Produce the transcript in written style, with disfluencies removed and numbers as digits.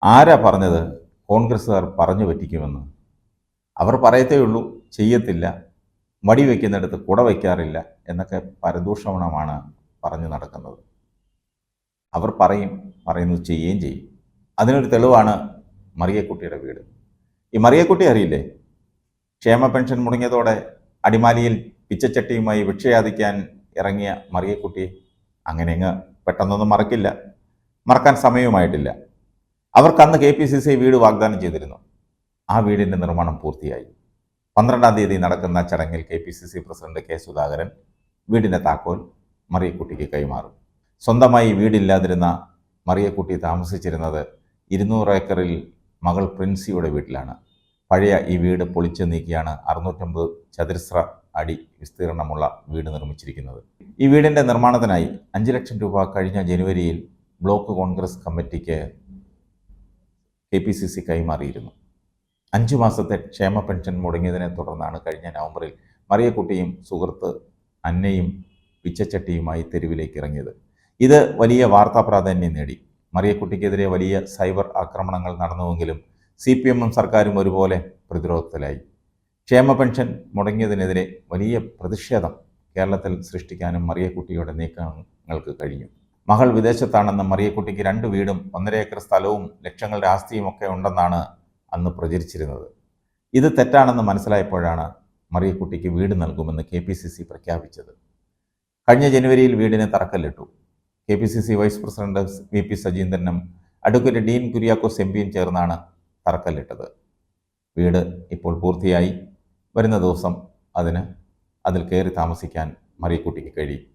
ആരാ പറഞ്ഞത് കോൺഗ്രസ്സുകാർ പറഞ്ഞു പറ്റിക്കുമെന്ന്? അവർ പറയത്തേ ഉള്ളൂ, ചെയ്യത്തില്ല. വടി വയ്ക്കുന്നിടത്ത് കുട വയ്ക്കാറില്ല എന്നൊക്കെ പരദൂഷണമാണ് പറഞ്ഞു നടക്കുന്നത്. അവർ പറയുന്നത് ചെയ്യുകയും ചെയ്യും. അതിനൊരു തെളിവാണ് മറിയക്കുട്ടിയുടെ വീട്. ഈ മറിയക്കുട്ടി അറിയില്ലേ? ക്ഷേമ പെൻഷൻ മുടങ്ങിയതോടെ അടിമാലിയിൽ പിച്ചച്ചട്ടിയുമായി ഭിക്ഷയാചിക്കാൻ ഇറങ്ങിയ മറിയക്കുട്ടിയെ അങ്ങ് പെട്ടെന്നൊന്നും മറക്കാൻ സമയവുമായിട്ടില്ല. അവർക്കന്ന് KPCC വീട് വാഗ്ദാനം ചെയ്തിരുന്നു. ആ വീടിൻ്റെ നിർമ്മാണം പൂർത്തിയായി. 12-ാം തീയതി നടക്കുന്ന ചടങ്ങിൽ KPCC പ്രസിഡന്റ് K. സുധാകരൻ വീടിൻ്റെ താക്കോൽ മറിയക്കുട്ടിക്ക് കൈമാറും. സ്വന്തമായി വീടില്ലാതിരുന്ന മറിയക്കുട്ടി താമസിച്ചിരുന്നത് 200 ഏക്കറിൽ മകൾ പ്രിൻസിയുടെ വീട്ടിലാണ്. പഴയ ഈ വീട് പൊളിച്ചു നീക്കിയാണ് 650 ചതുരശ്ര അടി വിസ്തീർണമുള്ള വീട് നിർമ്മിച്ചിരിക്കുന്നത്. ഈ വീടിൻ്റെ നിർമ്മാണത്തിനായി 5 ലക്ഷം രൂപ കഴിഞ്ഞ ജനുവരിയിൽ ബ്ലോക്ക് കോൺഗ്രസ് കമ്മിറ്റിക്ക് KPCC കൈമാറിയിരുന്നു. 5 മാസത്തെ ക്ഷേമ പെൻഷൻ മുടങ്ങിയതിനെ തുടർന്നാണ് കഴിഞ്ഞ നവംബറിൽ മറിയക്കുട്ടിയും സുഹൃത്ത് അന്നയും പിച്ചച്ചട്ടിയുമായി തെരുവിലേക്ക് ഇറങ്ങിയത്. ഇത് വലിയ വാർത്താ പ്രാധാന്യം നേടി. മറിയക്കുട്ടിക്കെതിരെ വലിയ സൈബർ ആക്രമണങ്ങൾ നടന്നുവെങ്കിലും CPM-ഉം സർക്കാരും ഒരുപോലെ പ്രതിരോധത്തിലായി. ക്ഷേമ പെൻഷൻ മുടങ്ങിയതിനെതിരെ വലിയ പ്രതിഷേധം കേരളത്തിൽ സൃഷ്ടിക്കാനും മറിയക്കുട്ടിയുടെ നീക്കങ്ങൾക്ക് കഴിഞ്ഞു. മകൾ വിദേശത്താണെന്ന് മറിയക്കുട്ടിക്ക് 2 വീടും 1.5 ഏക്കർ സ്ഥലവും ലക്ഷങ്ങളുടെ ആസ്തിയുമൊക്കെ ഉണ്ടെന്നാണ് അന്ന് പ്രചരിച്ചിരുന്നത്. ഇത് തെറ്റാണെന്ന് മനസ്സിലായപ്പോഴാണ് മറിയക്കുട്ടിക്ക് വീട് നൽകുമെന്ന് KPCC പ്രഖ്യാപിച്ചത്. കഴിഞ്ഞ ജനുവരിയിൽ വീടിന് തറക്കല്ലിട്ടു. KPCC വൈസ് പ്രസിഡന്റ് VP സജീന്ദ്രനും അഡ്വക്കേറ്റ് ഡീൻ കുര്യാക്കോസ് MPയും ചേർന്നാണ് തറക്കല്ലിട്ടത്. വീട് ഇപ്പോൾ പൂർത്തിയായി. വരുന്ന ദിവസം അതിൽ കയറി താമസിക്കാൻ മറിയക്കുട്ടിക്ക് കഴിയും.